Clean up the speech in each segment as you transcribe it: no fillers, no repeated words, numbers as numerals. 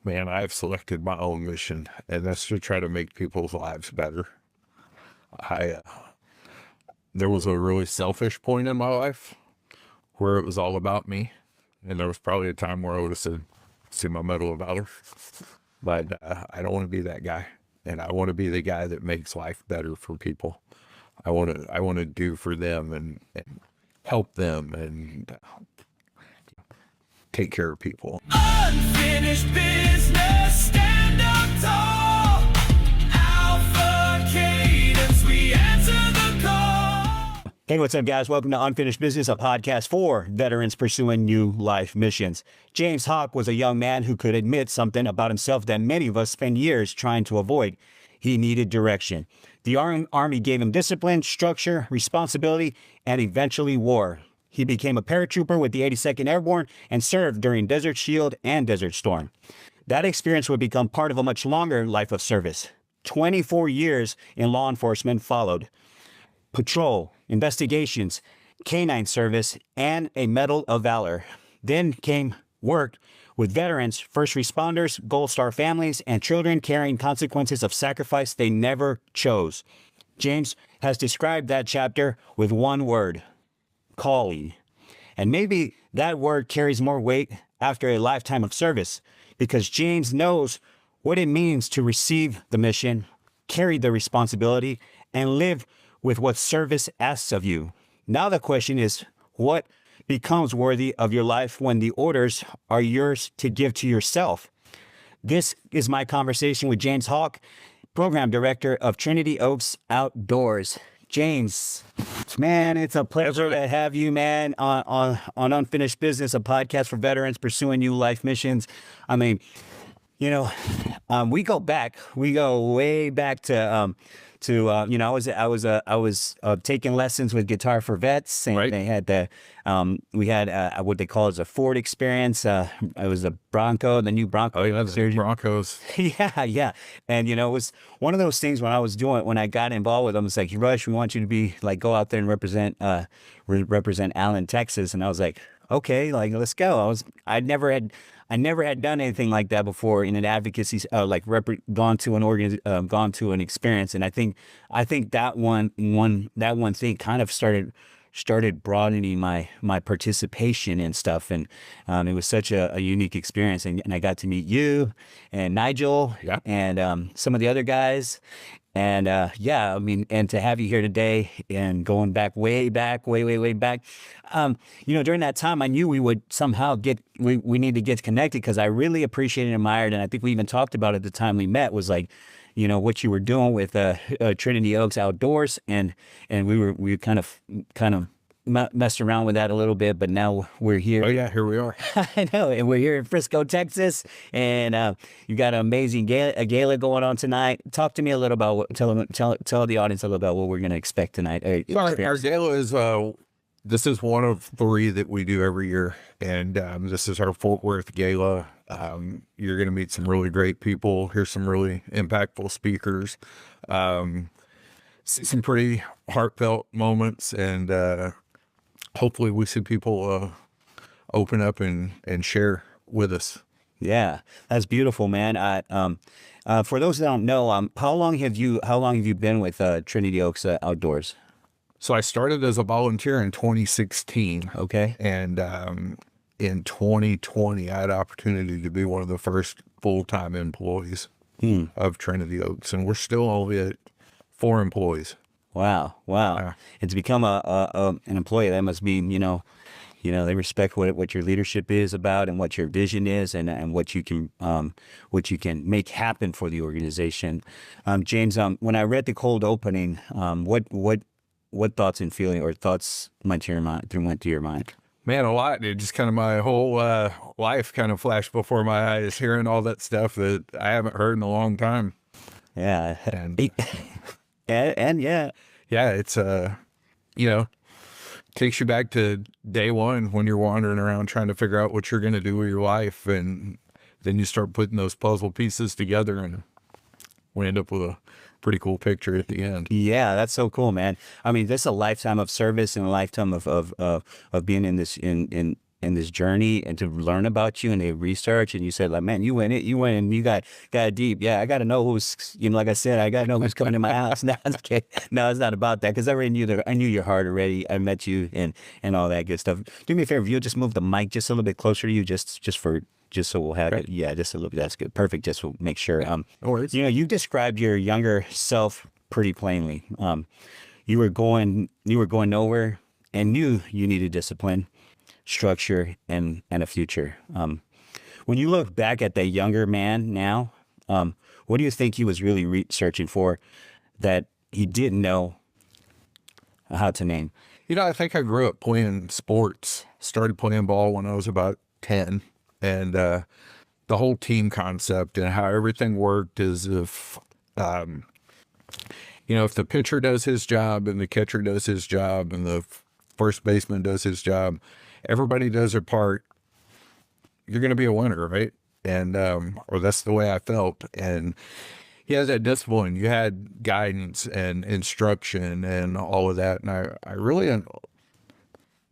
Man, I've selected my own mission, and that's to try to make people's lives better. I There was a really selfish point in my life where it was all about me, and there was probably a time where I would have said, "See my Medal of Valor," but I don't want to be that guy, and I want to be the guy that makes life better for people. I want to do for them and help them and take care of people. Unfinished business, stand up tall. Alpha cadence, we answer the call. Hey, what's up, guys? Welcome to Unfinished Business, a podcast for veterans pursuing new life missions. James Hauke was a young man who could admit something about himself that many of us spend years trying to avoid. He needed direction. The Army gave him discipline, structure, responsibility, and eventually war. He became a paratrooper with the 82nd Airborne and served during Desert Shield and Desert Storm. That experience would become part of a much longer life of service. 24 years in law enforcement followed. Patrol, investigations, canine service, and a Medal of Valor. Then came work with veterans, first responders, Gold Star families, and children carrying consequences of sacrifice they never chose. James has described that chapter with one word: calling. And maybe that word carries more weight after a lifetime of service, because James knows what it means to receive the mission, carry the responsibility, and live with what service asks of you. Now the question is, what becomes worthy of your life when the orders are yours to give to yourself? This is my conversation with James Hauke, Program Director of Trinity Oaks Outdoors. James, man, it's a pleasure to have you, man, on Unfinished Business, a podcast for veterans pursuing new life missions. I mean, we go way back to I was taking lessons with Guitar for Vets, and Right. they had we had what they call as a Ford experience. It was a Bronco, the new Bronco. Oh, yeah, the Broncos. Yeah. And, it was one of those things when I got involved with them, it's like, Rush, we want you to go out there and represent Allen, Texas. And I was like, okay, let's go. I never had done anything like that before in an advocacy, gone to an experience. And I think that one thing kind of started broadening my participation in stuff. And it was such a unique experience. And I got to meet you and Nigel, Yeah. and some of the other guys. And and to have you here today and going back, way back, during that time, I knew we would somehow we need to get connected, because I really appreciated and admired, and I think we even talked about it at the time we met, was what you were doing with Trinity Oaks Outdoors, and we kind of messed around with that a little bit, but now we're here. Oh, yeah, here we are. I know, and we're here in Frisco, Texas, and you got an amazing gala going on tonight. Talk to me a little about tell the audience a little about what we're going to expect tonight. Our gala is this is one of 3 that we do every year, and this is our Fort Worth gala. You're going to meet some really great people, hear some really impactful speakers, see some pretty heartfelt moments, and hopefully we see people open up and share with us. Yeah, that's beautiful, man. For those that don't know, how long have you been with Trinity Oaks Outdoors? So I started as a volunteer in 2016. Okay. And in 2020, I had the opportunity to be one of the first full-time employees of Trinity Oaks, and we're still only at 4 employees. Wow. And to become an employee, that must mean, they respect what your leadership is about and what your vision is, and what you can make happen for the organization. James, when I read the cold opening, what thoughts and feeling or thoughts went to your mind? Man, a lot. It just kind of my whole life kind of flashed before my eyes, hearing all that stuff that I haven't heard in a long time. Yeah. And and yeah. Yeah, it's takes you back to day one when you're wandering around trying to figure out what you're going to do with your life, and then you start putting those puzzle pieces together, and we end up with a pretty cool picture at the end. Yeah, that's so cool, man. I mean, this is a lifetime of service and a lifetime of being in in this journey and to learn about you, and they research, and you said like, man, you went and you got deep. Yeah, I got to know who's, like I said, I got to know who's coming to my house. No, it's okay. No, it's not about that, because I already knew your heart already. I met you and all that good stuff. Do me a favor, if you'll just move the mic just a little bit closer to you, just so we'll have it. Yeah, just a little bit. That's good. Perfect. Just to make sure. No worries. You described your younger self pretty plainly. You were going nowhere and knew you needed discipline, structure, and a future. When you look back at that younger man now, what do you think he was really searching for that he didn't know how to name? I think I grew up playing sports, started playing ball when I was about 10. And the whole team concept and how everything worked is if the pitcher does his job and the catcher does his job and the first baseman does his job, everybody does their part, you're going to be a winner, right? And or that's the way I felt. And he has that discipline. You had guidance and instruction and all of that. And I really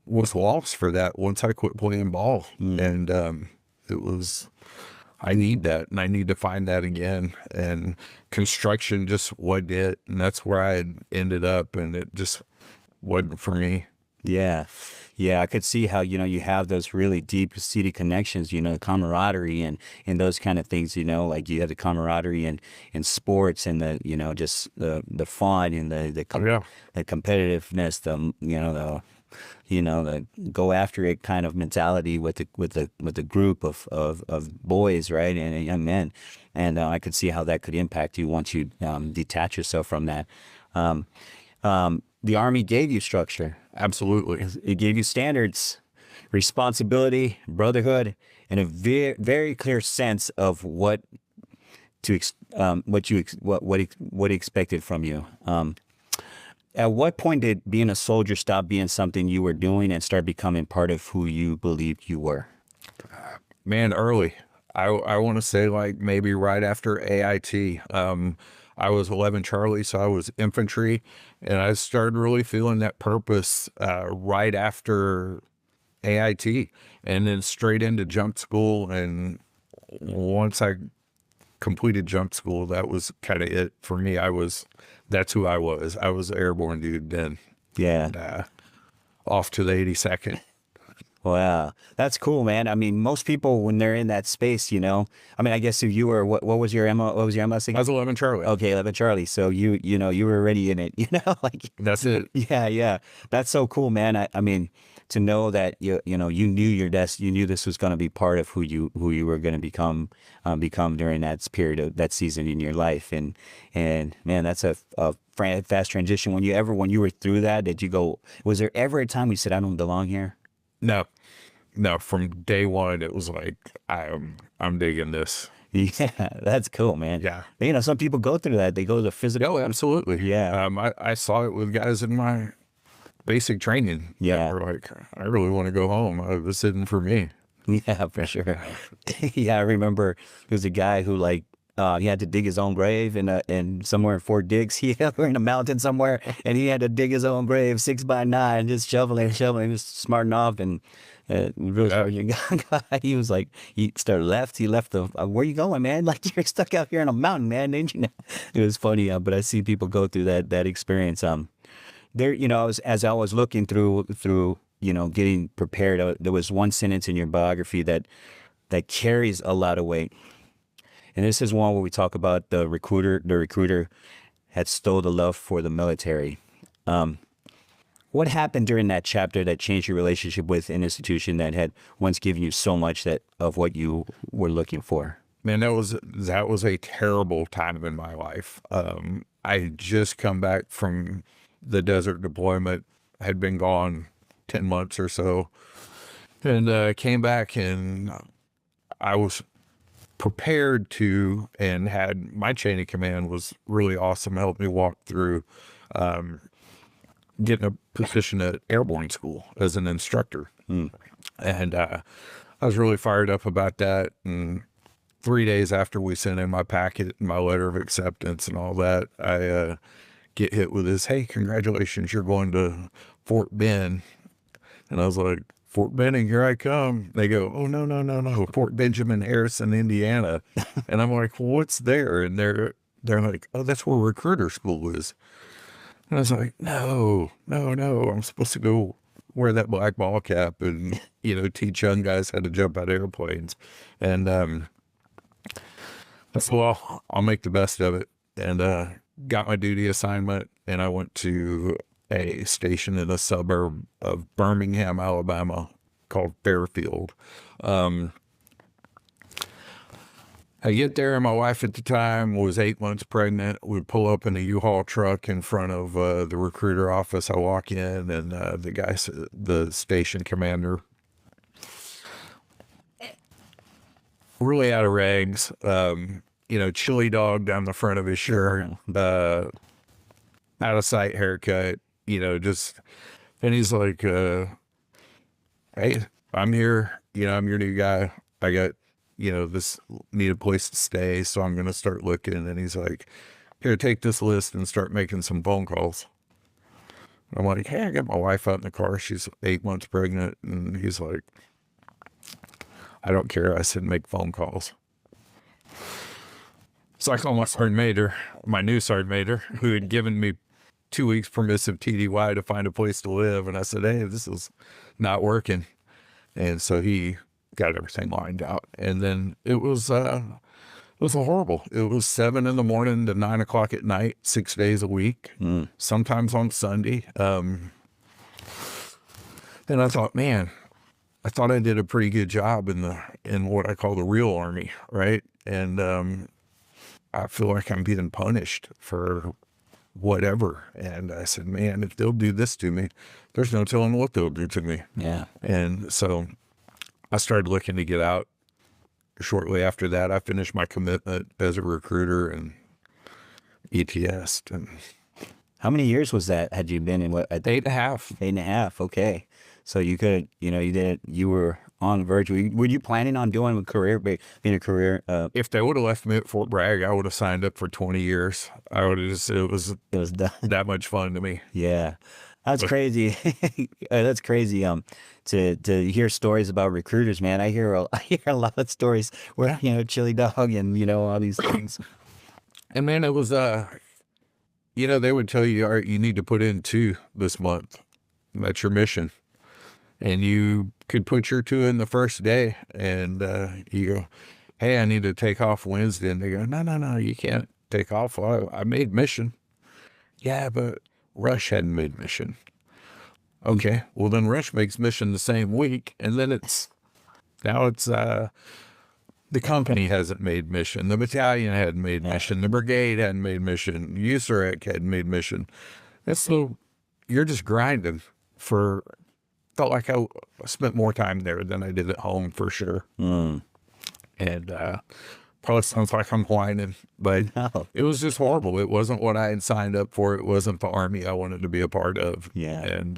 was lost for that once I quit playing ball. And I need that, and I need to find that again. And construction just wasn't it, and that's where I had ended up, and it just wasn't for me. Yeah. I could see how, you have those really deep-seated connections, camaraderie and those kind of things, like you had the camaraderie in sports and the, just the fun and the competitiveness, the go after it kind of mentality with the group of boys, right, and young men, and I could see how that could impact you once you detach yourself from that. The Army gave you structure. Absolutely. It gave you standards, responsibility, brotherhood, and a very clear sense of what expected from you. At what point did being a soldier stop being something you were doing and start becoming part of who you believed you were? Man, early. I want to say like maybe right after AIT. I was 11 Charlie, so I was infantry, and I started really feeling that purpose right after AIT, and then straight into jump school. And once I completed jump school, that was kind of it for me. That's who I was. I was an airborne dude then. Yeah. And, off to the 82nd. Wow, that's cool, man. I mean, most people when they're in that space, I guess if you were, what was your MO? What was your MS again? I was 11 Charlie. Okay, 11 Charlie. So you were already in it. Like that's it. Yeah. That's so cool, man. I mean, to know that you knew your you knew this was going to be part of who you were going to become during that period of that season in your life, and man, that's a fast transition. When you were through that, was there ever a time you said, I don't belong here? No, from day one, it was like, I'm digging this. Yeah, that's cool, man. Yeah. Some people go through that. They go to the physical. Oh, absolutely. Yeah. I saw it with guys in my basic training. Yeah. That were like, I really want to go home. This isn't for me. Yeah, for sure. Yeah, I remember there was a guy who he had to dig his own grave in somewhere in Fort Dix. We're in a mountain somewhere, and he had to dig his own grave 6x9, just shoveling. He was smarting off, and really guy. He was like, he left the. Where you going, man? Like, you're stuck out here in a mountain, man. Didn't you know? It was funny, but I see people go through that experience. There, as I was looking through, getting prepared, there was one sentence in your biography that carries a lot of weight. And this is one where we talk about the recruiter had stole the love for the military. What happened during that chapter that changed your relationship with an institution that had once given you so much of what you were looking for? Man, that was a terrible time in my life. I had just come back from the desert deployment, had been gone 10 months or so, and came back, and I was prepared to, and had my chain of command was really awesome, helped me walk through getting a position at Airborne school as an instructor. And I was really fired up about that. And 3 days after we sent in my packet, my letter of acceptance and all that, I get hit with this, hey, congratulations, you're going to Fort Bend. And I was like, Fort Benning, here I come. They go, oh, no, no, no, no, Fort Benjamin, Harrison, Indiana. And I'm like, well, what's there? And they're like, oh, that's where recruiter school is. And I was like, no, no, no, I'm supposed to go wear that black ball cap and, you know, teach young guys how to jump out of airplanes. And I said, well, I'll make the best of it. And got my duty assignment, and I went to a station in a suburb of Birmingham, Alabama called Fairfield. I get there, and my wife at the time was 8 months pregnant. We'd pull up in a U-Haul truck in front of the recruiter office. I walk in, and the guy, the station commander, really out of rags, you know, chili dog down the front of his shirt, out of sight haircut, you know, just, and he's like, hey, I'm here, you know, I'm your new guy. I got, you know, this, need a place to stay, so I'm going to start looking. And he's like, here, take this list and start making some phone calls. I'm like, hey, I got my wife out in the car. She's 8 months pregnant. And he's like, I don't care. I said, make phone calls. So I called my sergeant major, my new sergeant major, who had given me 2 weeks permissive TDY to find a place to live. And I said, hey, this is not working. And so he got everything lined out. And then it was horrible. It was 7 a.m. to 9 o'clock at night, 6 days a week, sometimes on Sunday. And I thought, man, I thought I did a pretty good job in what I call the real Army, right? And I feel like I'm being punished for whatever. And I said, man, if they'll do this to me, there's no telling what they'll do to me. Yeah. And so I started looking to get out. Shortly after that, I finished my commitment as a recruiter and ETS. And How many years was that? Had you been in what? 8.5. 8.5. Okay. So you could, you know, you were on the verge. Were you planning on doing a career, being a career? If they would have left me at Fort Bragg, I would have signed up for 20 years. I would have just, it was done. that much fun to me. Yeah. That's crazy. That's crazy. To hear stories about recruiters, man. I hear a lot of stories where, you know, chili dog and, you know, all these things. And man, it was, you know, they would tell you, all right, you need to put in 2 this month. That's your mission. And you could put your 2 in the first day, and you go, hey, I need to take off Wednesday. And they go, no, no, no, you can't take off. Well, I made mission. Yeah, but Rush hadn't made mission. Okay, well then Rush makes mission the same week, and then now it's the company hasn't made mission, the battalion hadn't made mission, the brigade hadn't made mission, USAREC hadn't made mission. And so you're just grinding for, felt like I spent more time there than I did at home for sure. And probably sounds like I'm whining, but No. it was just horrible. It wasn't what I had signed up for. It wasn't the Army I wanted to be a part of. Yeah. And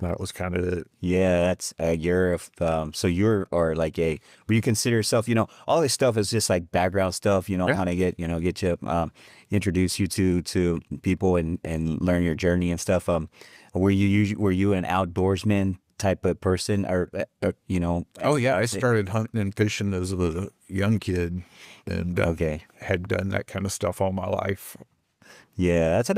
that was kind of it. Yeah, that's so you're or like would you consider yourself, you know, all this stuff is just like background stuff, you know, Yeah. kind of get you introduce you to people and learn your journey and stuff. Were you an outdoorsman type of person or you know? Oh yeah, I started hunting and fishing as a young kid, and Okay. had done that kind of stuff all my life. Yeah, that's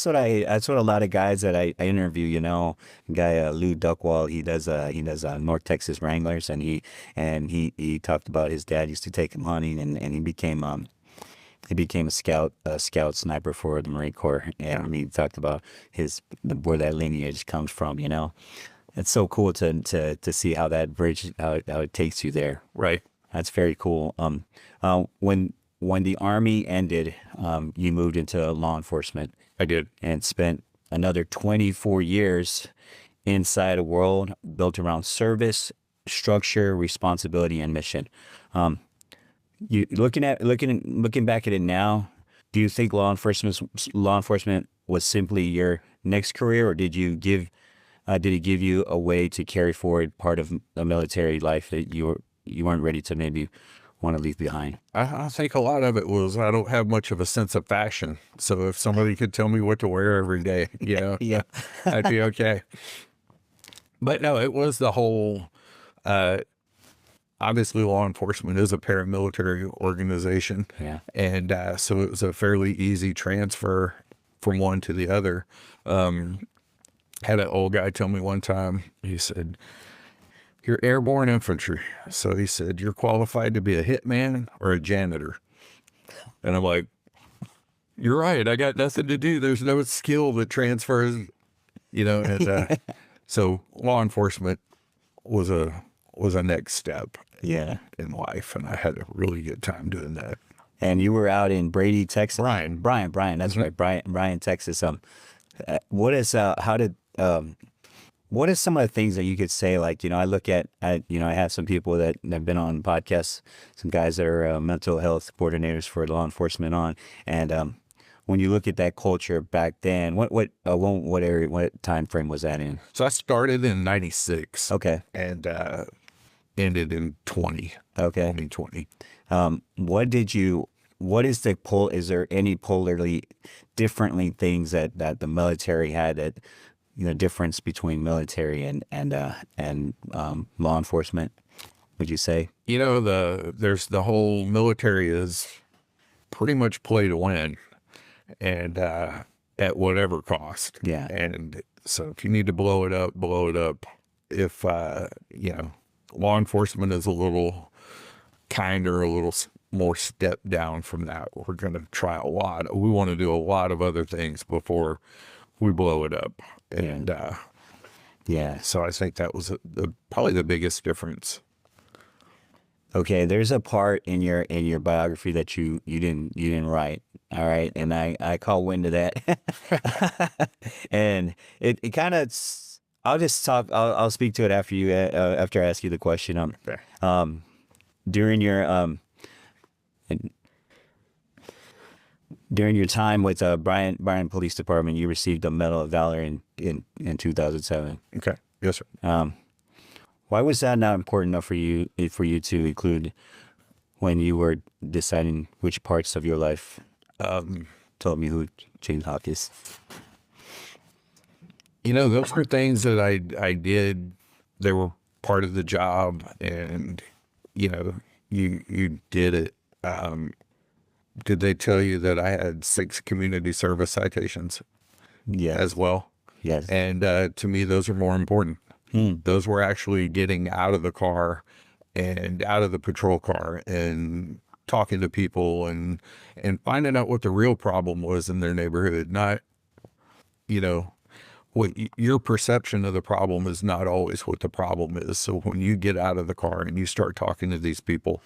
what a lot of guys that I interview, you know, guy Lou Duckwall, he does North Texas Wranglers, and he talked about his dad used to take him hunting, and he became a scout sniper for the Marine Corps, and he talked about where that lineage comes from, you know. It's so cool to see how that bridge how it takes you there. Right. That's very cool. When the Army ended, you moved into law enforcement. I did. And spent another 24 years inside a world built around service, structure, responsibility, and mission. You looking back at it now, do you think law enforcement was simply your next career, or did it give you a way to carry forward part of a military life that you weren't ready to maybe want to leave behind? I think a lot of it was I don't have much of a sense of fashion. So if somebody could tell me what to wear every day, you know, Yeah. I'd be okay. But no, it was the whole, obviously law enforcement is a paramilitary organization. Yeah. And so it was a fairly easy transfer from one to the other. Had an old guy tell me one time, he said, "You're airborne infantry." So he said, "You're qualified to be a hitman or a janitor." And I'm like, "You're right. I got nothing to do. There's no skill that transfers, And so law enforcement was a next step Yeah. in life, and I had a really good time doing that. And you were out in Brady, Texas. Bryan. Bryan. That's right. Bryan, Texas. What is what is some of the things that you could say? Like, I look at, I have some people that have been on podcasts, some guys that are mental health coordinators for law enforcement and when you look at that culture back then, what area, what time frame was that in? So I started in 96. Okay. And ended in 20. Okay. 2020. Is there any polarly differently things that the military had that, difference between military and law enforcement, would you say? There's the whole military is pretty much play to win, and at whatever cost. Yeah. And so if you need to blow it up, blow it up. If law enforcement is a little kinder, a little more step down from that, we're going to try a lot. We want to do a lot of other things before we blow it up. And Yeah. so I think that was probably the biggest difference. Okay, there's a part in your biography that you didn't write. All right, and I caught wind of that, and it kind of. I'll just talk. I'll speak to it after you after I ask you the question. Okay. During your time with Bryan Police Department, you received a Medal of Valor in 2007. Okay. Yes, sir. Why was that not important enough for you to include when you were deciding which parts of your life? Told me who James Hauke is. Those were things that I did. They were part of the job, and you did it. Did they tell you that I had 6 community service citations? Yes. As well? Yes. And to me, those are more important. Those were actually getting out of the car and out of the patrol car and talking to people and finding out what the real problem was in their neighborhood. Not, what your perception of the problem is not always what the problem is. So when you get out of the car and you start talking to these people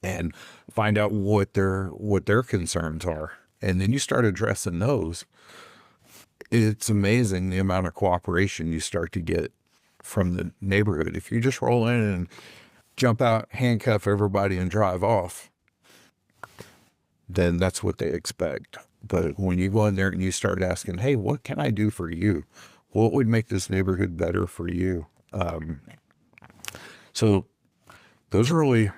and find out what their concerns are, and then you start addressing those, it's amazing the amount of cooperation you start to get from the neighborhood. If you just roll in and jump out, handcuff everybody, and drive off, then that's what they expect. But when you go in there and you start asking, "Hey, what can I do for you? What would make this neighborhood better for you?" So those are really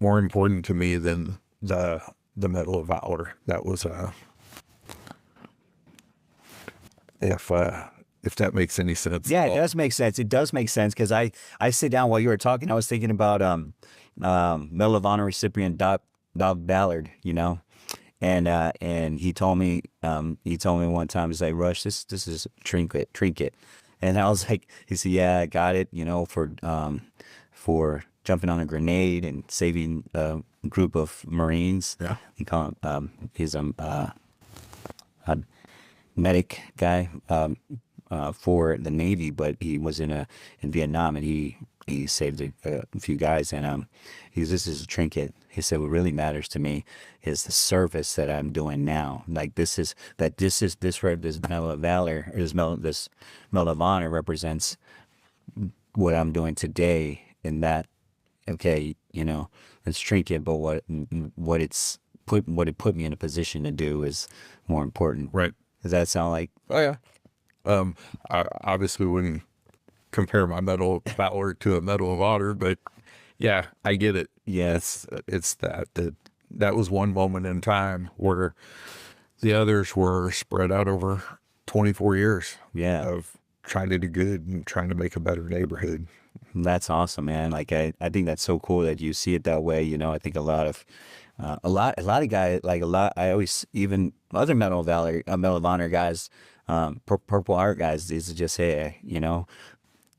more important to me than the Medal of Valor. That was if that makes any sense. Yeah, it does make sense. It does make sense because I sit down while you were talking. I was thinking about Medal of Honor recipient Doc Ballard, and he told me one time, he's like, "Rush, this is trinket," and I was like, he said, "Yeah, I got it, for jumping on a grenade and saving a group of Marines." Yeah. He called he's a medic guy for the Navy, but he was in Vietnam, and he saved a few guys, and this is a trinket. He said, "What really matters to me is the service that I'm doing now. Like this Medal of Valor, or this Medal of Honor represents what I'm doing today, and that, okay, it's trinket, but what it put me in a position to do is more important." Right. Does that sound like? Oh yeah. I obviously wouldn't compare my Medal of Valor to a Medal of Honor, but yeah, I get it. Yes. It's that was one moment in time where the others were spread out over 24 years Yeah. of trying to do good and trying to make a better neighborhood. That's awesome, man. Like I think that's so cool that you see it that way. You know, I think a lot of guys, like I always, even other Medal of Honor guys, Purple Heart guys, is to just say, you know,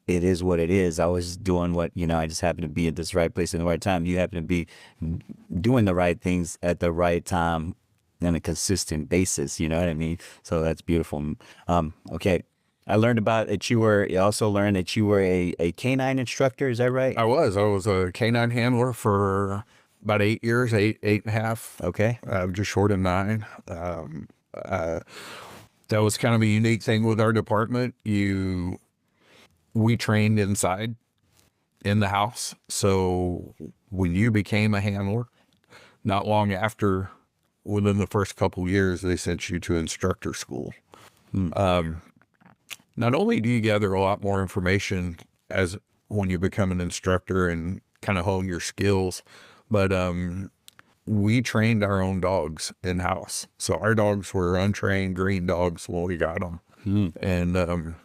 it is what it is. I was doing what, you know, I just happen to be at this right place in the right time. You happen to be doing the right things at the right time on a consistent basis. You know what I mean? So that's beautiful. Okay. I learned about that you also learned that you were a canine instructor. Is that right? I was a canine handler for about 8 years, eight and a half. Okay. Just short of 9. That was kind of a unique thing with our department. We trained inside in the house. So when you became a handler, not long after, within the first couple of years, they sent you to instructor school. Not only do you gather a lot more information as when you become an instructor and kind of hone your skills, but we trained our own dogs in-house. So our dogs were untrained green dogs when we got them. And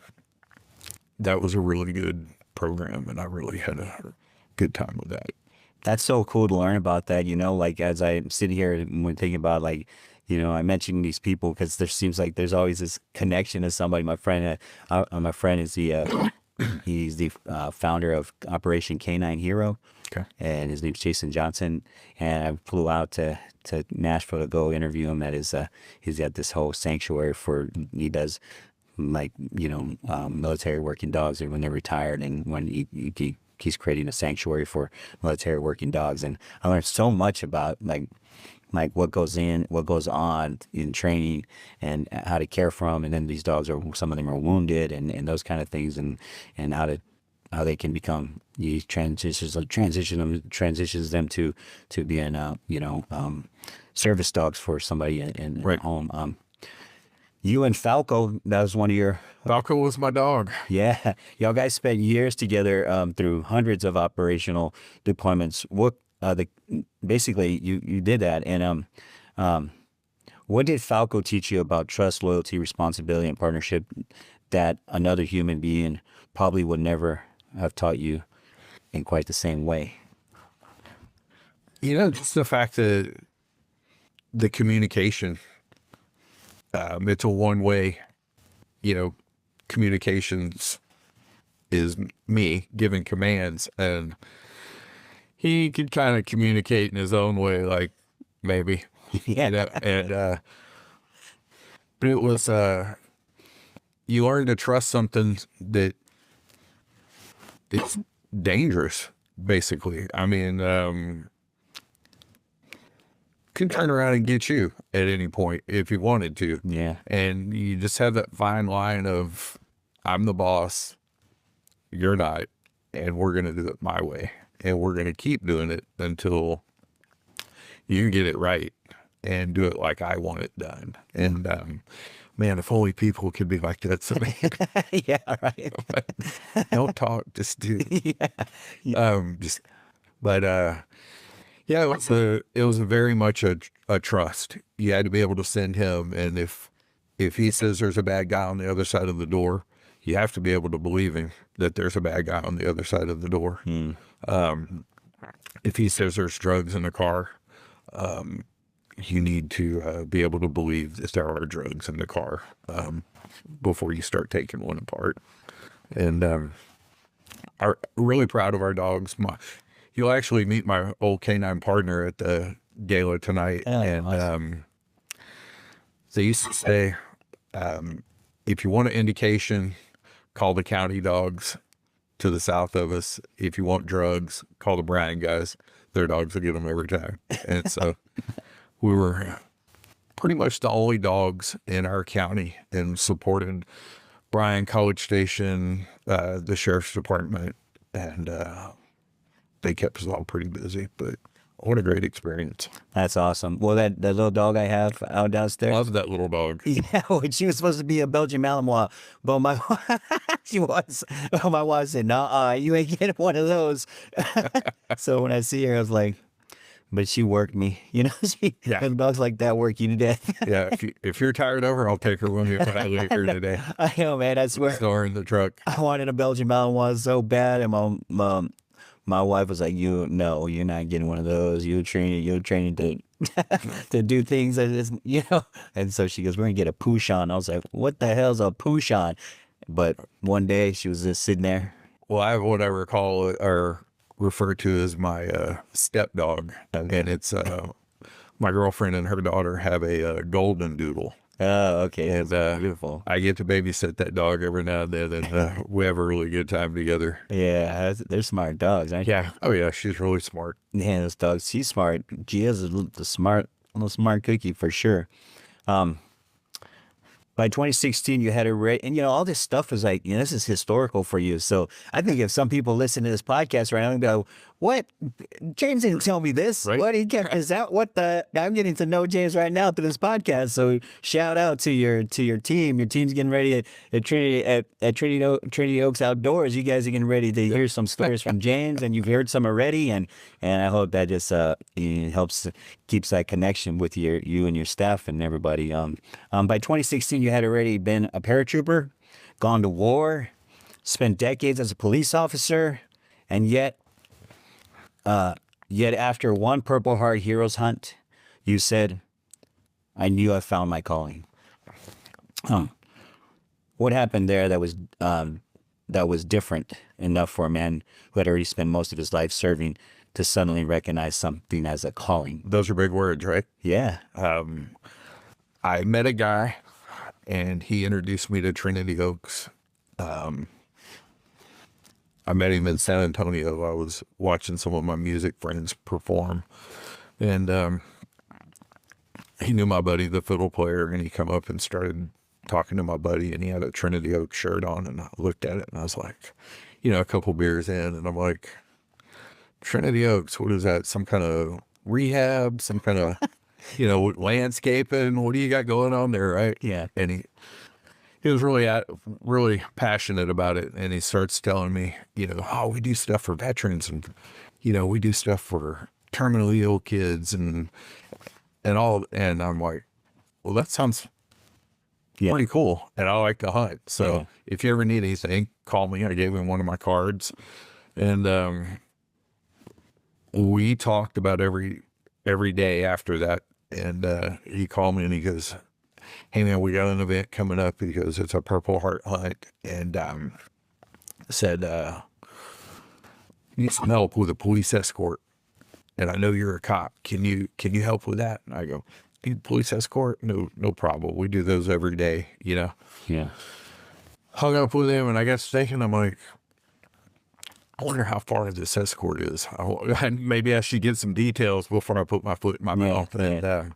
that was a really good program, and I really had a good time with that. That's so cool to learn about that, you know, like as I sit here when thinking about, like, you know, I mentioned these people because there seems like there's always this connection to somebody. My friend is he's the founder of Operation Canine Hero. Okay. And his name's Jason Johnson. And I flew out to Nashville to go interview him. That is, he's got this whole sanctuary he does, like, you know, military working dogs when they're retired, and when he's creating a sanctuary for military working dogs. And I learned so much about like what goes on in training and how to care for them. And then these dogs some of them are wounded and those kind of things, and how they can become, transitions them to being, you know, service dogs for somebody in Right. home. You and Falco, that was one of your... Falco was my dog. Yeah. Y'all guys spent years together through hundreds of operational deployments. Basically, you did that. And what did Falco teach you about trust, loyalty, responsibility, and partnership that another human being probably would never have taught you in quite the same way? You know, just the fact that the communication, it's a one-way, you know, communications is me giving commands, and he could kind of communicate in his own way, like maybe. Yeah. You know, and but it was you learn to trust something that it's dangerous, basically. I mean, can turn around and get you at any point if you wanted to. Yeah. And you just have that fine line of, I'm the boss, you're not, and we're going to do it my way. And we're going to keep doing it until you get it right and do it like I want it done. And, man, if only people could be like that. So Yeah, right. don't talk, just do. Yeah. Yeah, it was very much a trust. You had to be able to send him, and if he says there's a bad guy on the other side of the door, you have to be able to believe him that there's a bad guy on the other side of the door. If he says there's drugs in the car, you need to be able to believe that there are drugs in the car before you start taking one apart. And I'm really proud of our dogs. You'll actually meet my old canine partner at the gala tonight. Oh, and nice. they used to say, if you want an indication, call the county dogs to the south of us. If you want drugs, call the Bryan guys. Their dogs will get them every time. And so we were pretty much the only dogs in our county, and supported Bryan College Station, the sheriff's department, and they kept us all pretty busy. But what a great experience. That's awesome. Well, that little dog I have out downstairs. Love that little dog. Yeah, well, she was supposed to be a Belgian Malinois, but my wife said, "No, you ain't getting one of those." So when I see her, I was like, but she worked me. You know, and dogs like that work you to death. Yeah, if you're tired of her, I'll take her with me when I leave here today. I know, man. I swear. Throw her in the truck. I wanted a Belgian Malinois so bad, and my wife was like, "You're not getting one of those. You're training to to do things that is, you know." And so she goes, "We're gonna get a Pouchon." I was like, "What the hell's a Pouchon?" But one day she was just sitting there. Well, I have what I recall or refer to as my stepdog, and it's my girlfriend and her daughter have a golden doodle. Oh, okay. And Beautiful. I get to babysit that dog every now and then, and we have a really good time together. Yeah, they're smart dogs, aren't Yeah. Oh, yeah. She's really smart. they? Yeah, those dogs. She's smart. She is a little smart cookie for sure. By 2016, you had a and all this stuff is like, this is historical for you. So I think if some people listen to this podcast right now and go, "What? James didn't tell me this. Right. What? He kept this out. What the?" I'm getting to know James right now through this podcast. So shout out to your team. Your team's getting ready at Trinity Oaks Outdoors. You guys are getting ready to hear some stories from James, and you've heard some already. And I hope that just helps keeps that connection with you and your staff and everybody. By 2016, you had already been a paratrooper, gone to war, spent decades as a police officer, and yet after one Purple Heart Heroes hunt, you said, "I knew I found my calling." What happened there that was different enough for a man who had already spent most of his life serving to suddenly recognize something as a calling? Those are big words, right? Yeah. I met a guy, and he introduced me to Trinity Oaks. I met him in San Antonio. I was watching some of my music friends perform, and he knew my buddy, the fiddle player, and he come up and started talking to my buddy, and he had a Trinity Oaks shirt on, and I looked at it, and I was like, a couple beers in, and I'm like, Trinity Oaks, what is that? Some kind of rehab, some kind of, landscaping? What do you got going on there, right? Yeah. And he was really passionate about it, and he starts telling me, we do stuff for veterans, and we do stuff for terminally ill kids, and all. And I'm like, well, that sounds pretty cool, and I like to hunt. So if you ever need anything, call me. I gave him one of my cards, and we talked about every day after that. And he called me and he goes, "Hey man, we got an event coming up." He goes, "It's a Purple Heart hunt," and said, "You need some help with a police escort, and I know you're a cop. Can you help with that?" And I go, "Need a police escort? No problem. We do those every day, Yeah. Hung up with him, and I got thinking, I'm like, I wonder how far this escort is. Maybe I should get some details before I put my foot in my mouth. And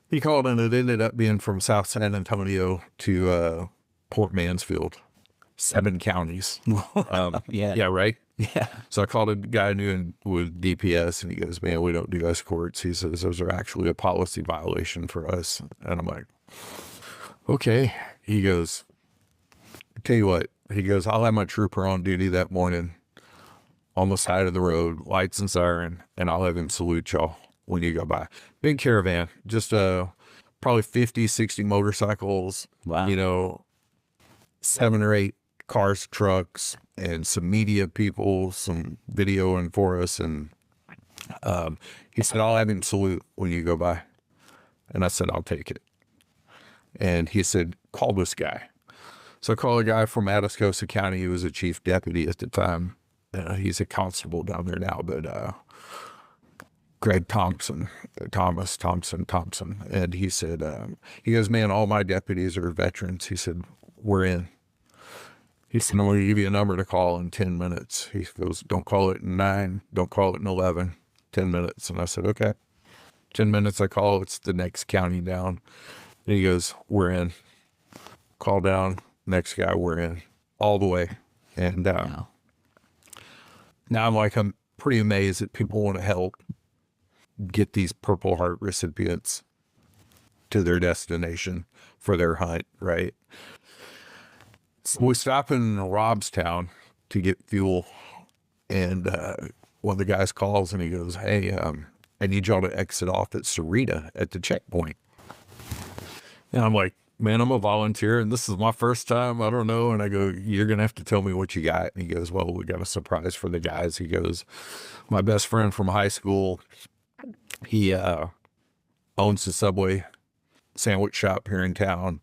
he called, and it ended up being from South San Antonio to Port Mansfield, 7 counties. Yeah, right? Yeah. So I called a guy I knew with DPS, and he goes, "Man, we don't do escorts." He says, "Those are actually a policy violation for us." And I'm like, okay. He goes, "Tell you what," he goes, "I'll have my trooper on duty that morning on the side of the road, lights and siren, and I'll have him salute y'all when you go by." Big caravan, just probably 50, 60 motorcycles. Wow. 7 or 8 cars, trucks, and some media people, some videoing for us. And he said, "I'll have him salute when you go by." And I said, "I'll take it." And he said, "Call this guy." So I called a guy from Atascosa County. He was a chief deputy at the time. He's a constable down there now, but Greg Thompson. And he said, he goes, "Man, all my deputies are veterans." He said, "We're in." He said, "I'm going to give you a number to call in 10 minutes. He goes, "Don't call it in 9. Don't call it in 11. 10 minutes. And I said, "Okay." 10 minutes I call. It's the next county down. And he goes, "We're in." Call down. Next guy, we're in. All the way. And Wow. now I'm pretty amazed that people want to help get these Purple Heart recipients to their destination for their hunt, right? So we stop in Robstown to get fuel, and one of the guys calls and he goes, hey I need y'all to exit off at Sarita at the checkpoint. And I'm like, man, I'm a volunteer and this is my first time. I don't know. And I go, you're going to have to tell me what you got. And he goes, well, we got a surprise for the guys. He goes, my best friend from high school, he owns the Subway sandwich shop here in town,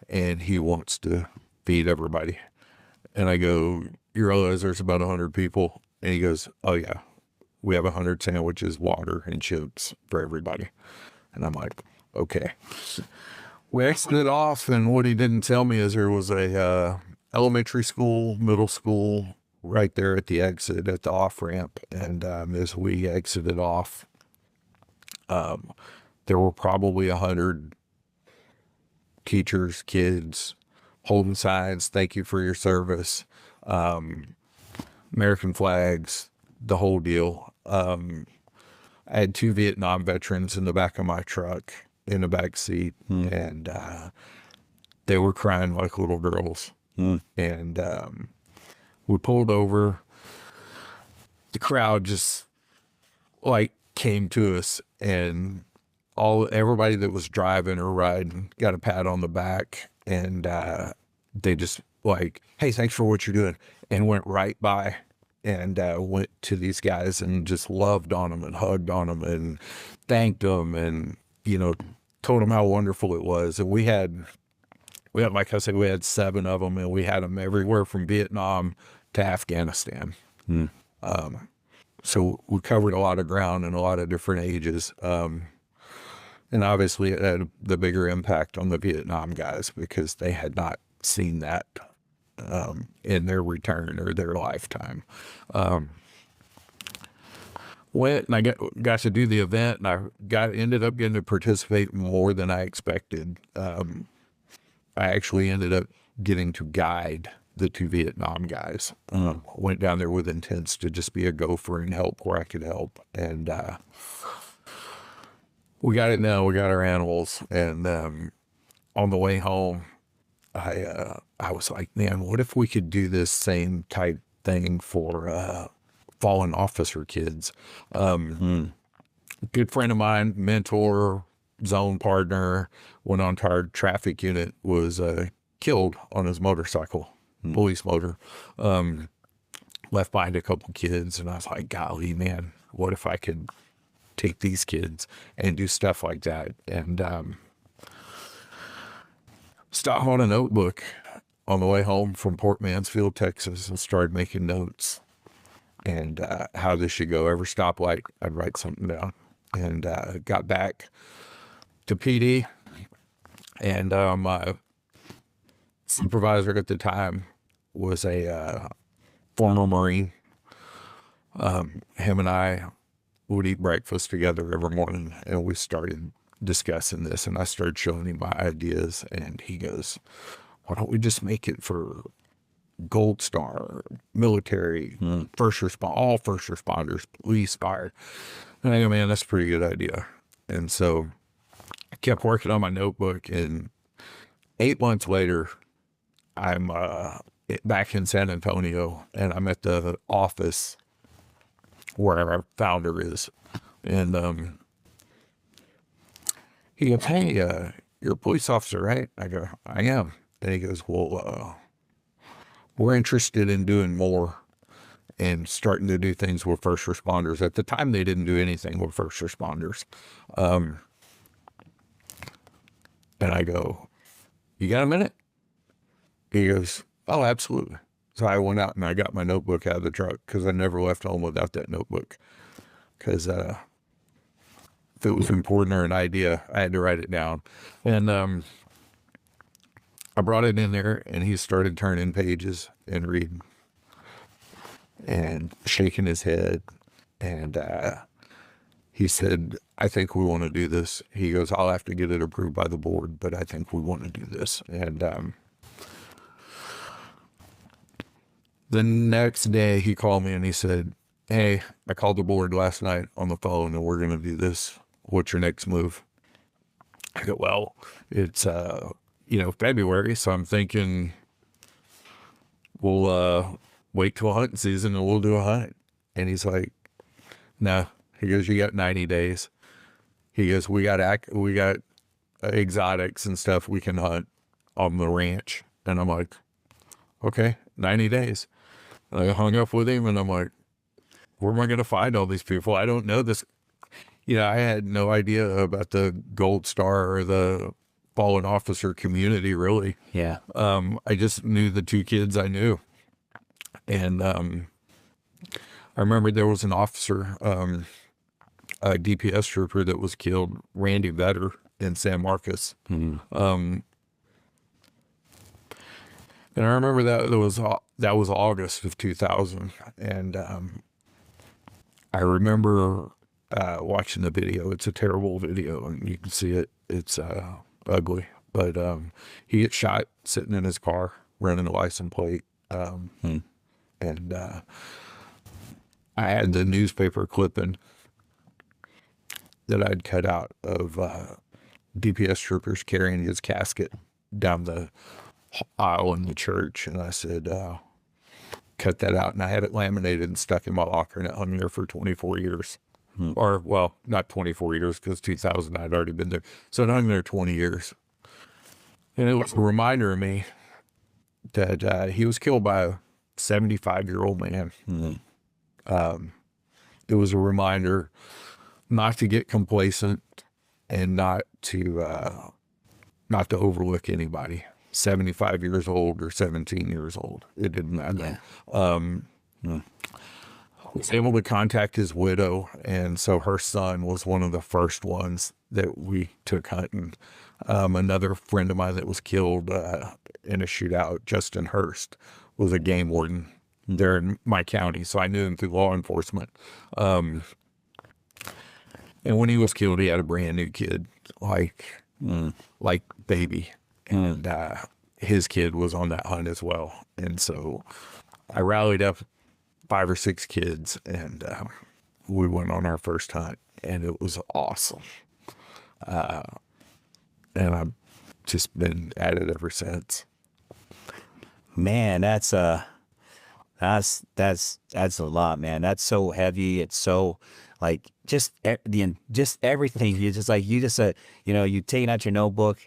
and he wants to feed everybody. And I go, you realize there's about 100 people? And he goes, oh yeah, we have 100 sandwiches, water, and chips for everybody. And I'm like, okay. We exited off, and what he didn't tell me is there was a elementary school, middle school, right there at the exit, at the off-ramp. And as we exited off, there were probably 100 teachers, kids, holding signs, thank you for your service, American flags, the whole deal. I had 2 Vietnam veterans in the back of my truck, in the back seat, and they were crying like little girls. And we pulled over. The crowd just like came to us, and everybody that was driving or riding got a pat on the back, and they just like, hey, thanks for what you're doing, and went right by and went to these guys and just loved on them and hugged on them and thanked them, and told them how wonderful it was. And we had, like I said, we had 7 of them, and we had them everywhere from Vietnam to Afghanistan. So we covered a lot of ground in a lot of different ages. And obviously it had the bigger impact on the Vietnam guys because they had not seen that in their return or their lifetime. Went and I got to do the event, and I ended up getting to participate more than I expected. I actually ended up getting to guide the 2 Vietnam guys. Went down there with intents to just be a gopher and help where I could help. And we got it now. We got our animals. And on the way home, I was like, man, what if we could do this same type thing for fallen officer kids? Good friend of mine, mentor, zone partner, went on to our traffic unit, was killed on his motorcycle, police motor, left behind a couple kids. And I was like, golly, man, what if I could take these kids and do stuff like that? And stopped on a notebook on the way home from Port Mansfield, Texas, and started making notes and how this should go. Every stoplight, I'd write something down. And got back to PD, and my supervisor at the time was a former Marine. Him and I would eat breakfast together every morning, and we started discussing this, and I started showing him my ideas, and he goes, why don't we just make it for Gold Star, military, all first responders, police, fire? And I go, man, that's a pretty good idea. And so I kept working on my notebook, and 8 months later, I'm back in San Antonio, and I'm at the office where our founder is. And he goes, hey, you're a police officer, right? I go, I am. And he goes, well, we're interested in doing more and starting to do things with first responders. At the time, they didn't do anything with first responders. And I go, you got a minute? He goes, oh, absolutely. So I went out and I got my notebook out of the truck, because I never left home without that notebook. Because if it was important or an idea, I had to write it down. And I brought it in there, and he started turning pages and reading and shaking his head. And he said, I think we want to do this. He goes, I'll have to get it approved by the board, but I think we want to do this. And the next day he called me and he said, hey, I called the board last night on the phone, and we're going to do this. What's your next move? I go, well, it's, February. So I'm thinking we'll wait till hunting season and we'll do a hunt. And he's like, no. He goes, you got 90 days. He goes, we got exotics and stuff we can hunt on the ranch. And I'm like, okay, 90 days. And I hung up with him and I'm like, where am I going to find all these people? I don't know this. I had no idea about the Gold Star or the fallen officer community, really. Yeah. I just knew the two kids I knew. And I remember there was an officer, a DPS trooper that was killed, Randy Vetter, in San Marcos. And I remember that was August of 2000. And I remember watching the video. It's a terrible video, and you can see it. It's ugly. But he gets shot sitting in his car, running a license plate. And I had the newspaper clipping that I'd cut out of DPS troopers carrying his casket down the aisle in the church. And I said, cut that out. And I had it laminated and stuck in my locker, and it hung there for 24 years. Or, well, not 24 years, because 2000 I'd already been there. So it hung there 20 years. And it was a reminder of me that he was killed by a 75-year-old man. It was a reminder not to get complacent and not to overlook anybody. 75 years old or 17 years old. It didn't matter. Yeah. I was able to contact his widow, and so her son was one of the first ones that we took hunting. Another friend of mine that was killed in a shootout, Justin Hurst, was a game warden there in my county, so I knew him through law enforcement. And when he was killed, he had a brand new kid, like baby, and his kid was on that hunt as well. And so I rallied up 5 or 6 kids, and we went on our first hunt, and it was awesome. And I've just been at it ever since. Man, that's a lot, man. That's so heavy. It's so like just everything. You're taking out your notebook.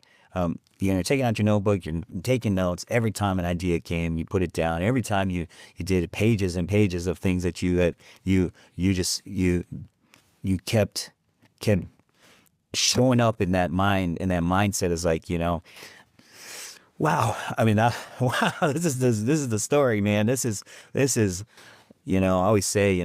You're taking out your notebook. You're taking notes. Every time an idea came, you put it down. Every time you did pages and pages of things that you kept showing up in that mindset is like, wow. I mean, wow. This is the story, man. This is. I always say,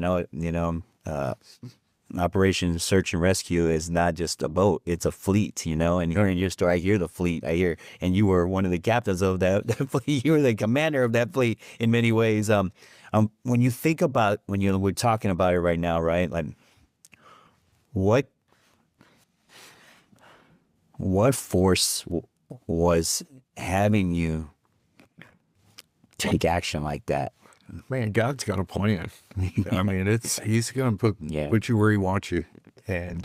Operation Search and Rescue is not just a boat; it's a fleet. And hearing your story, I hear the fleet. I hear, and you were one of the captains of that fleet. You were the commander of that fleet in many ways. When you think about we're talking about it right now, right? Like, what force was having you take action like that? Man, God's got a plan. I mean, he's going to put you where he wants you. And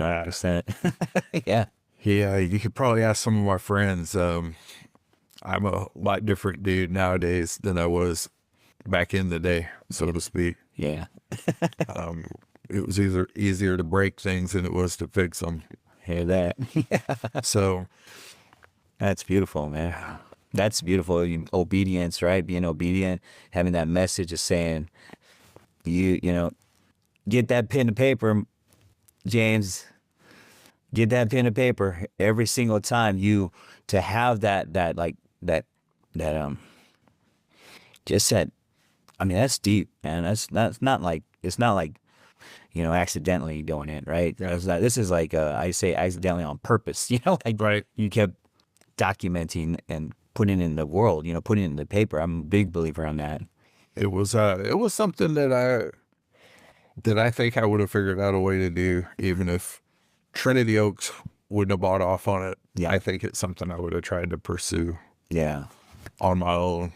yeah. You could probably ask some of my friends. I'm a lot different dude nowadays than I was back in the day, so to speak. Yeah. It was easier to break things than it was to fix them. Hear that? So that's beautiful, man. That's beautiful. Obedience, right? Being obedient, having that message of saying, get that pen and paper, James. Get that pen and paper every single time to have that. I mean, that's deep, man. That's not like, it's not like, accidentally doing it, right? This is like, I say accidentally on purpose, like right. You kept documenting and putting it in the world, putting it in the paper. I'm a big believer on that. It was something that I think I would have figured out a way to do, even if Trinity Oaks wouldn't have bought off on it. Yeah. I think it's something I would have tried to pursue. Yeah. On my own.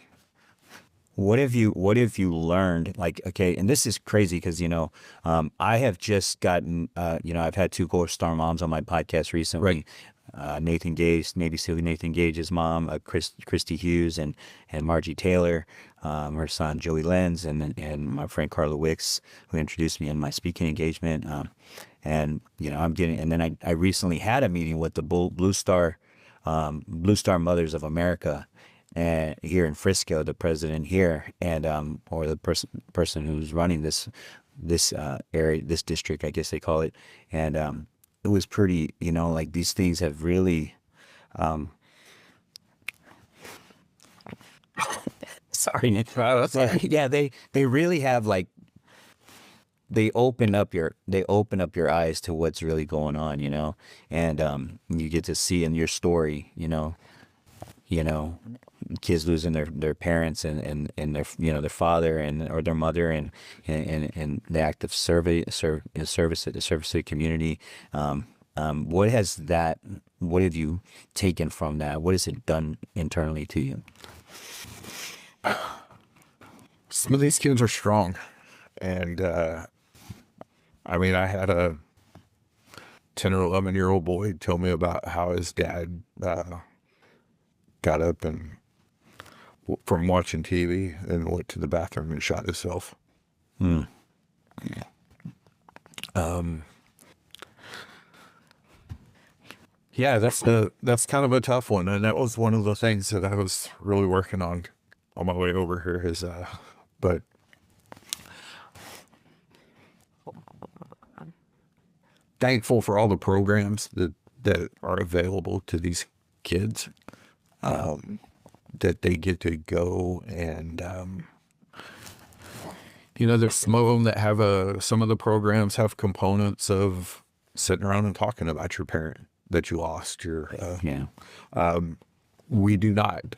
What have you learned? Like, okay, and this is crazy because, I have just gotten, I've had 2 Gold Star moms on my podcast recently. Right. Nathan Gage, Navy SEAL Nathan Gage's mom, Christy Hughes, and Margie Taylor, her son Joey Lenz, and my friend Carla Wicks, who introduced me in my speaking engagement. And, you know, and then I recently had a meeting with the Blue Star Mothers of America, and here in Frisco, the president here, and or the person who's running this area, this district, I guess they call it. And it was pretty, you know, like these things have really sorry, Nick. Wow, that's all right. Yeah, they really have, like, they open up your eyes to what's really going on, you know. And you get to see in your story, you know, kids losing their parents and their, you know, their father or their mother, and the act of service to the community. What have you taken from that? What has it done internally to you? Some of these kids are strong. And, I mean, I had a 10 or 11-year-old boy tell me about how his dad got up and from watching TV and went to the bathroom and shot himself. Yeah, that's kind of a tough one, and that was one of the things that I was really working on my way over here. Is but thankful for all the programs that are available to these kids, that they get to go and, you know, there's some of them that have some of the programs have components of sitting around and talking about your parent that you lost. We do not.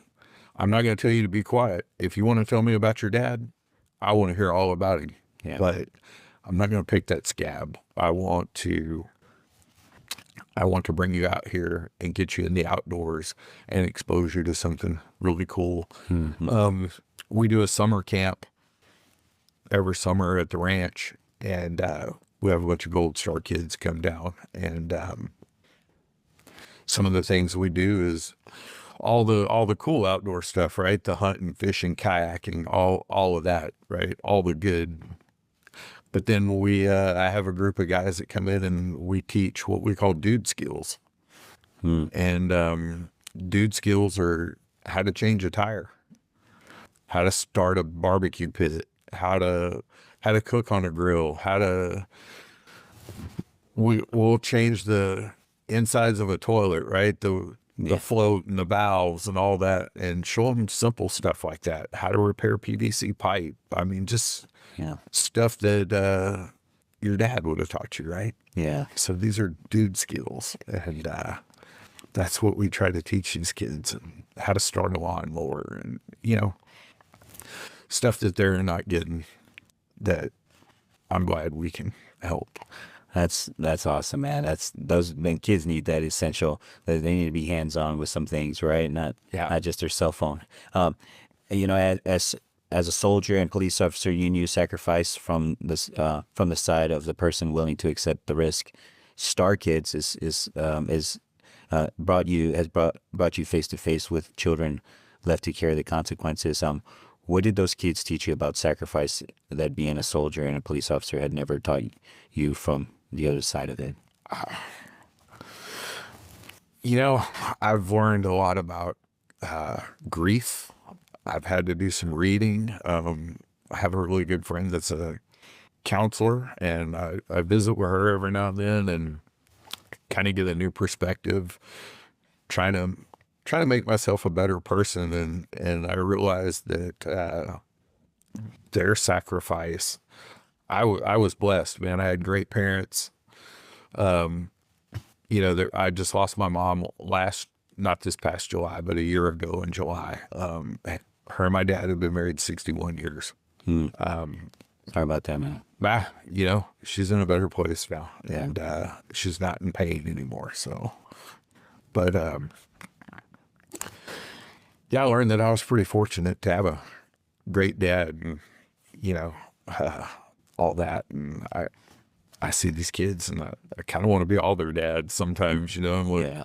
I'm not going to tell you to be quiet. If you want to tell me about your dad, I want to hear all about him. Yeah. But I'm not going to pick that scab. I want to bring you out here and get you in the outdoors and expose you to something really cool. Mm-hmm. We do a summer camp every summer at the ranch, and we have a bunch of Gold Star kids come down. And some of the things we do is all the cool outdoor stuff, right? The hunting, fishing, kayaking, all of that, right? All the good. But then I have a group of guys that come in and we teach what we call dude skills. And dude skills are how to change a tire, how to start a barbecue pit, how to cook on a grill, we'll change the insides of a toilet, right? The float and the valves and all that, and show them simple stuff like that. How to repair PVC pipe. I mean, just stuff that your dad would have taught you, right? Yeah. So these are dude skills, and that's what we try to teach these kids, and how to start a lawnmower, and, you know, stuff that they're not getting, that I'm glad we can help. That's awesome, man. Kids need that essential. They need to be hands-on with some things, right? Not just their cell phone. You know, as a soldier and police officer, you knew sacrifice from the side of the person willing to accept the risk. Star Kids has brought you face to face with children left to carry the consequences. What did those kids teach you about sacrifice that being a soldier and a police officer had never taught you from the other side of it? You know, I've learned a lot about grief. I've had to do some reading. I have a really good friend that's a counselor, and I visit with her every now and then and kind of get a new perspective, trying to make myself a better person. And I realized that their sacrifice, I was blessed, man. I had great parents. You know, I just lost my mom not this past July, but a year ago in July. Her and my dad have been married 61 years. Sorry about that, man. You know, she's in a better place now, and she's not in pain anymore. So, but I learned that I was pretty fortunate to have a great dad, and, you know, all that. And I see these kids, and I kind of want to be all their dad sometimes. You know, I'm like,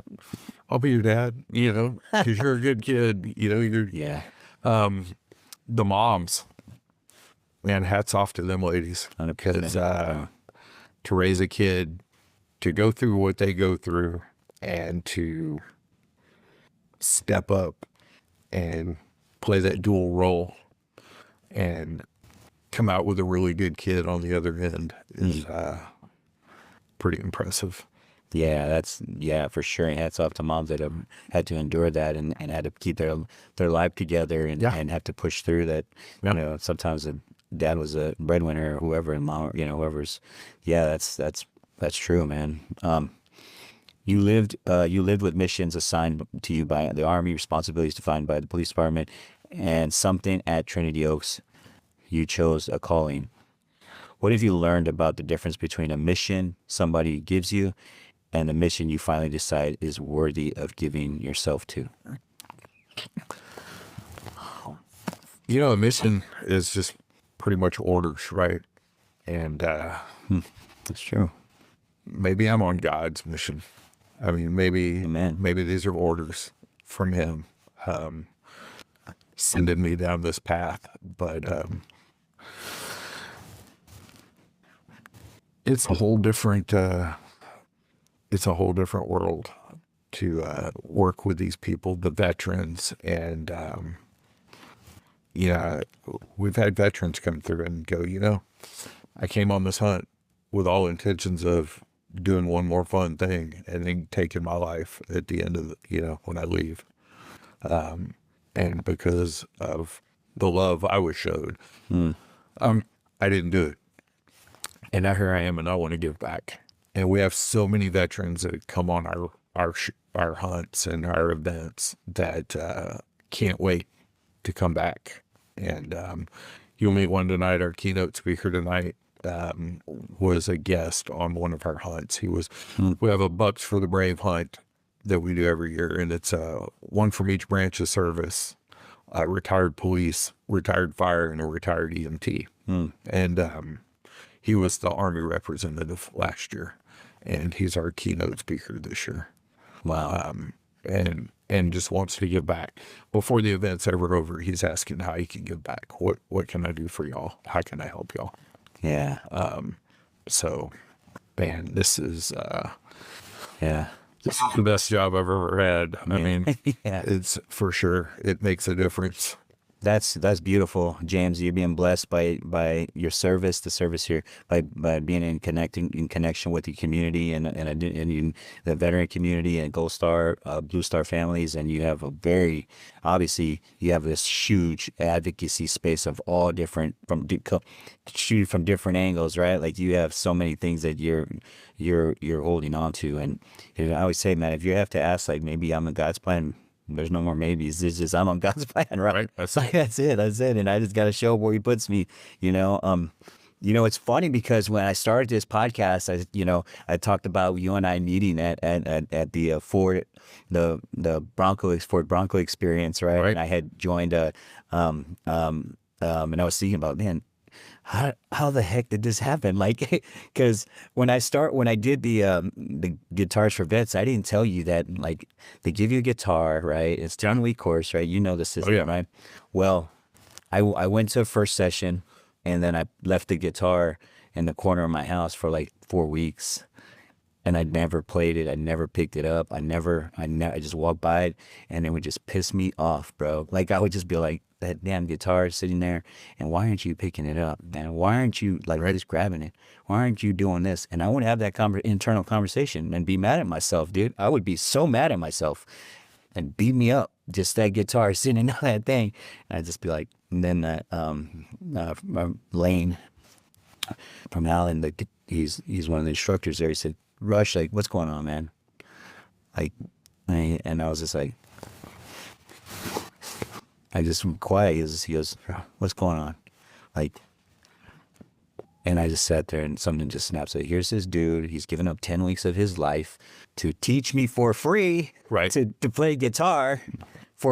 I'll be your dad, you know, because you're a good kid. You know, the moms, man, hats off to them ladies, because to raise a kid to go through what they go through and to step up and play that dual role and come out with a really good kid on the other end is pretty impressive. Yeah, for sure. And hats off to moms that have had to endure that and had to keep their life together and have to push through that. Yeah. You know, sometimes the dad was a breadwinner or whoever, and mom, you know, whoever's. Yeah, that's true, man. You lived with missions assigned to you by the Army, responsibilities defined by the police department, and something at Trinity Oaks. You chose a calling. What have you learned about the difference between a mission somebody gives you and a mission you finally decide is worthy of giving yourself to? You know, a mission is just pretty much orders, right? And That's true. maybe I'm on God's mission. I mean, Amen. maybe these are orders from him, sending me down this path. But it's a whole different world to work with these people, the veterans, and we've had veterans come through and go, you know, I came on this hunt with all intentions of doing one more fun thing and then taking my life at the end of when I leave. And because of the love I was showed, I didn't do it. And now here I am, and I want to give back. And we have so many veterans that come on our hunts and our events that can't wait to come back. And you'll meet one tonight. Our keynote speaker tonight was a guest on one of our hunts. We have a Bucks for the Brave hunt that we do every year, and it's one from each branch of service, retired police, retired fire, and a retired EMT. And he was the Army representative last year, and he's our keynote speaker this year. Wow. And just wants to give back. Before the event's ever over, he's asking how he can give back. What can I do for y'all? How can I help y'all? Yeah. So, man, this is Yeah. the best job I've ever had. I mean, Yeah. it's for sure. It makes a difference. That's beautiful, James. You're being blessed by your service, the service here, by being in connection with the community and the veteran community and Gold Star, Blue Star families, and you have obviously you have this huge advocacy space of all different from different angles, right? Like you have so many things that you're holding on to, and I always say, man, if you have to ask, like maybe I'm in God's plan. There's no more maybes. It's just I'm on God's plan, right? That's it. And I just got to show where He puts me. It's funny because when I started this podcast, I talked about you and I meeting at the Fort Bronco experience, right? And I had joined and I was thinking about, man, how the heck did this happen? Like, because when I did the guitars for vets, I didn't tell you that, like, they give you a guitar, right? It's 10-week course, right? You know the system, right? Well, I went to a first session, and then I left the guitar in the corner of my house for like 4 weeks, and I never played it. I never picked it up. I just walked by it, and it would just piss me off, bro. Like, I would just be like, that damn guitar is sitting there, and why aren't you picking it up, man? Why aren't you just grabbing it? Why aren't you doing this? And I would have that internal conversation and be mad at myself, dude. I would be so mad at myself and beat me up. Just that guitar sitting on that thing, and I'd just be like, and then Lane from Allen, he's one of the instructors there. He said, "Rush, like, what's going on, man?" Like, and I was just like. I just went quiet. He goes, "What's going on?" Like, and I just sat there and something just snapped. So here's this dude. He's given up 10 weeks of his life to teach me for free, right? To play guitar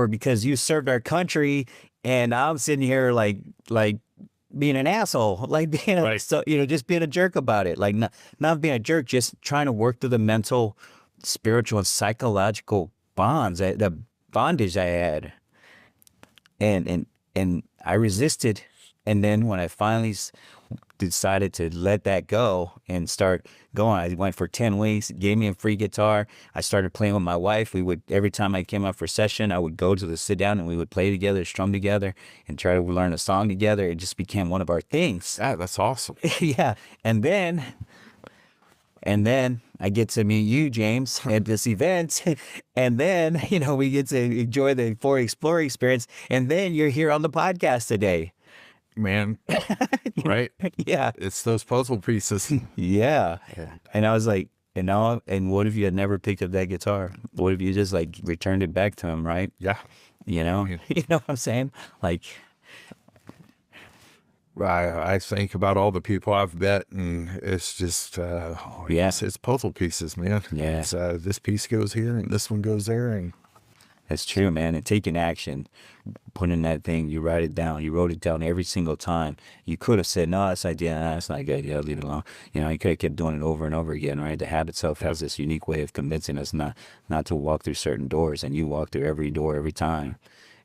because you served our country, and I'm sitting here like being an asshole, like being just being a jerk about it, like not being a jerk, just trying to work through the mental, spiritual, and psychological the bondage I had. And I resisted, and then when I finally decided to let that go and start going. I went for 10 weeks, gave me a free guitar. I started playing with my wife. Every time I came out for session, I would go to the sit down and we would play together, strum together, and try to learn a song together. It just became one of our things. Yeah, that's awesome. Yeah. And then I get to meet you, James, at this event. And then, we get to enjoy the For Explorer experience. And then you're here on the podcast today. Man, right? Yeah. It's those puzzle pieces. Yeah. And I was like, and what if you had never picked up that guitar? What if you just like returned it back to him, right? Yeah. You know what I'm saying? Like, I think about all the people I've met, and it's just, it's puzzle pieces, man. Yeah. It's, this piece goes here, and this one goes there, and that's true, man. And taking action, putting that thing, you write it down. You wrote it down every single time. You could have said, no, that's idea. No, that's not a good idea. Leave it alone. You could have kept doing it over and over again, right? The habit itself has this unique way of convincing us not to walk through certain doors, and you walk through every door every time.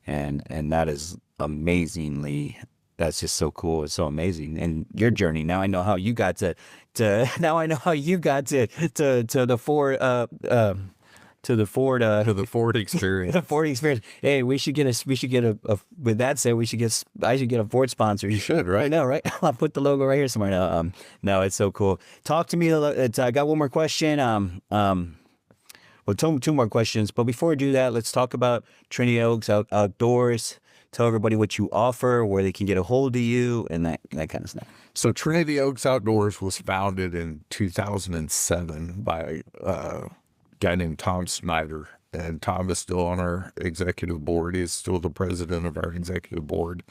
And that is amazingly, that's just so cool. It's so amazing. And your journey, now I know how you got to the Ford experience. the Ford experience. Hey, I should get a Ford sponsor. You should, right? I know, right? I'll put the logo right here somewhere. No, it's so cool. Talk to me. I got one more question. Two more questions. But before we do that, let's talk about Trinity Oaks Outdoors. Tell everybody what you offer, where they can get a hold of you, and that kind of stuff. So Trinity Oaks Outdoors was founded in 2007 by a guy named Tom Snyder. And Tom is still on our executive board. He's still the president of our executive board.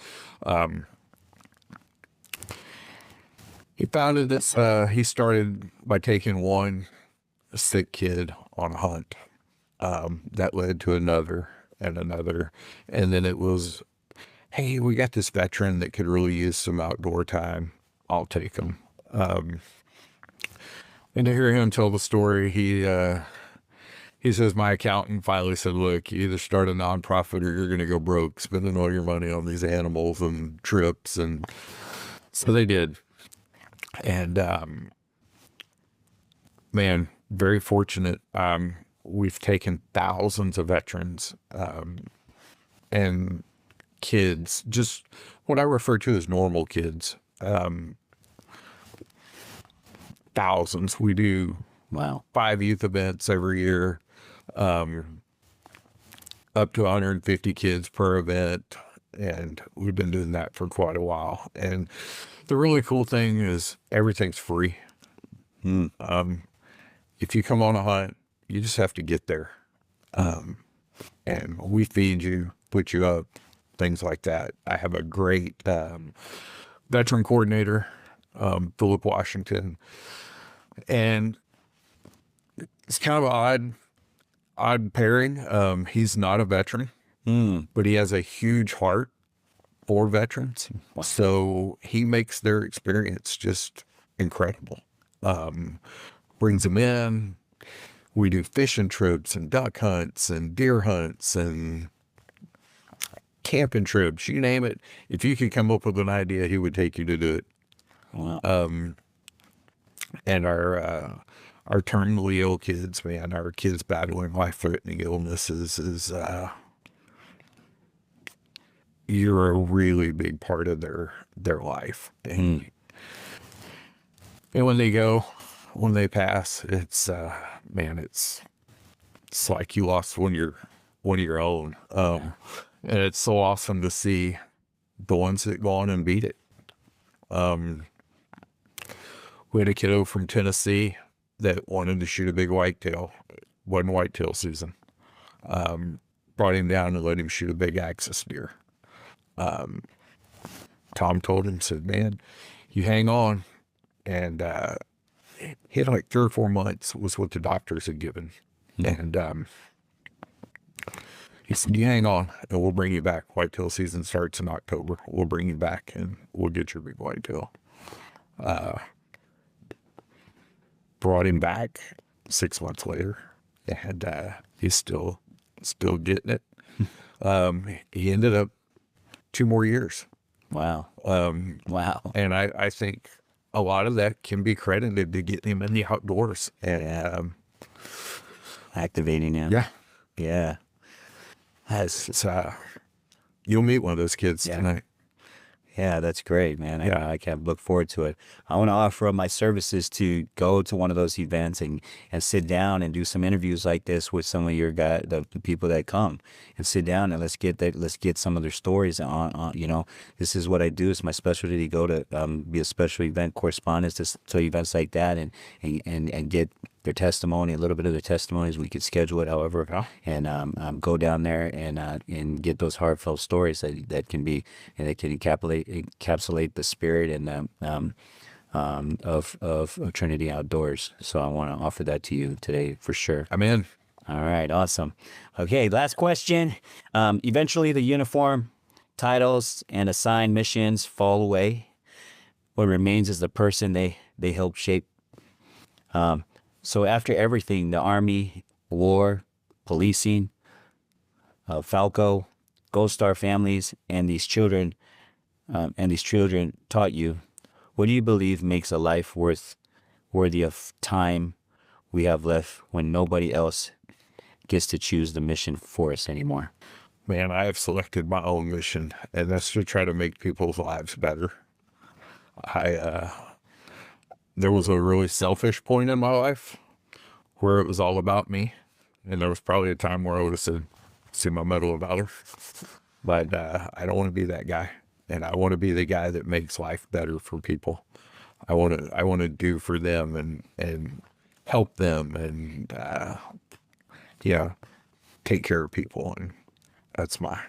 He founded this. He started by taking one sick kid on a hunt. That led to another and another. And then it was, hey, we got this veteran that could really use some outdoor time. I'll take him. And to hear him tell the story, he says, my accountant finally said, look, you either start a nonprofit or you're going to go broke spending all your money on these animals and trips. And so they did. And, man, very fortunate. We've taken thousands of veterans, and kids, just what I refer to as normal kids. Thousands. We do 5 youth events every year, up to 150 kids per event. And we've been doing that for quite a while. And the really cool thing is everything's free. If you come on a hunt, you just have to get there. And we feed you, put you up, things like that. I have a great veteran coordinator, Philip Washington. And it's kind of an odd pairing. He's not a veteran, but he has a huge heart for veterans. So he makes their experience just incredible. Brings them in. We do fishing trips and duck hunts and deer hunts and camping trips, you name it. If you could come up with an idea, he would take you to do it. Wow. And our terminally ill kids, man, our kids battling life-threatening illnesses is you're a really big part of their life. And when they pass, it's man, it's like you lost one of your own. And it's so awesome to see the ones that go on and beat it. We had a kiddo from Tennessee that wanted to shoot a big whitetail. Wasn't whitetail season. Brought him down and let him shoot a big axis deer. Tom told him, said, man, you hang on. And he had like 3 or 4 months was what the doctors had given. And he said, you hang on and we'll bring you back. Whitetail season starts in October. We'll bring you back and we'll get your big whitetail. Brought him back 6 months later, and he's still getting it. He ended up 2 more years. Wow. Wow. And I think a lot of that can be credited to getting him in the outdoors. And Activating him. yeah, Yeah. it's you'll meet one of those kids tonight. Yeah, that's great, man. Yeah. I can't look forward to it. I want to offer up my services to go to one of those events and sit down and do some interviews like this with some of your guys, the people that come, and sit down and let's get some of their stories on. This is what I do. It's my specialty to go to be a special event correspondent to events like that and get their testimony, a little bit of their testimonies. We could schedule it however, and go down there and get those heartfelt stories that can encapsulate the spirit and of Trinity Outdoors. So I want to offer that to you today for sure. I'm in. All right, awesome. Okay, last question. Eventually, the uniform, titles, and assigned missions fall away. What remains is the person they helped shape. So after everything, the Army, war, policing, Falco, Gold Star families, and these children taught you, what do you believe makes a life worthy of time we have left when nobody else gets to choose the mission for us anymore? Man, I have selected my own mission, and that's to try to make people's lives better. There was a really selfish point in my life where it was all about me. And there was probably a time where I would have said, see my Medal of Valor. But I don't want to be that guy. And I want to be the guy that makes life better for people. I want to do for them and help them and take care of people. And that's my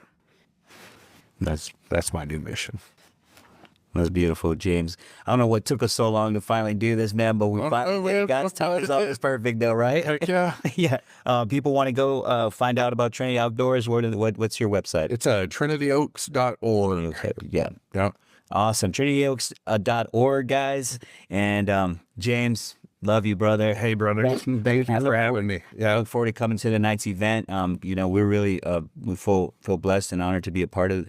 new mission. That's beautiful, James. I don't know what took us so long to finally do this, man, but we finally got time. It's perfect, though, right? Heck yeah. Yeah. People want to go find out about Trinity Outdoors. What's your website? It's trinityoaks.org. Yeah. Yeah. Awesome. trinityoaks.org, guys. And James, love you, brother. Hey, brother. Thanks for having me. I look forward to coming to tonight's event. We're really we feel blessed and honored to be a part of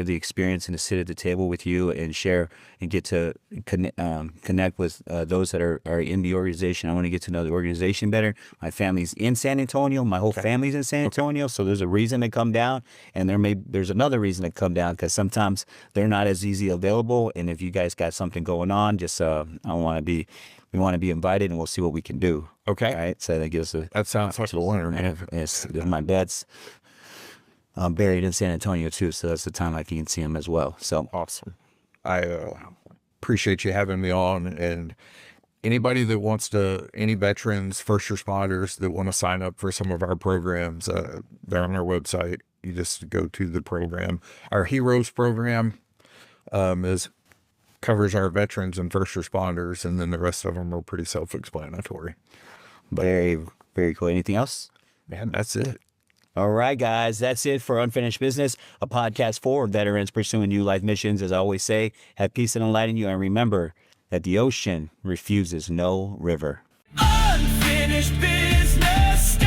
the experience and to sit at the table with you and share and get to connect with those that are in the organization. I want to get to know the organization better. My family's in San Antonio. My whole family's in San Antonio. So there's a reason to come down, and there's another reason to come down because sometimes they're not as easy available. And if you guys got something going on, just we want to be invited, and we'll see what we can do. Okay. All right. So that gives us That sounds like a winner, man. my dad's buried in San Antonio too, so that's the time I can see him as well. So Awesome. I appreciate you having me on, and anybody that wants to, any veterans, first responders that want to sign up for some of our programs, they're on our website. You just go to the program. Our Heroes program covers our veterans and first responders, and then the rest of them are pretty self-explanatory. very, very cool. Anything else? Man, that's it. All right, guys, that's it for Unfinished Business, a podcast for veterans pursuing new life missions. As I always say, have peace and enlighten you, and remember that the ocean refuses no river. Unfinished business.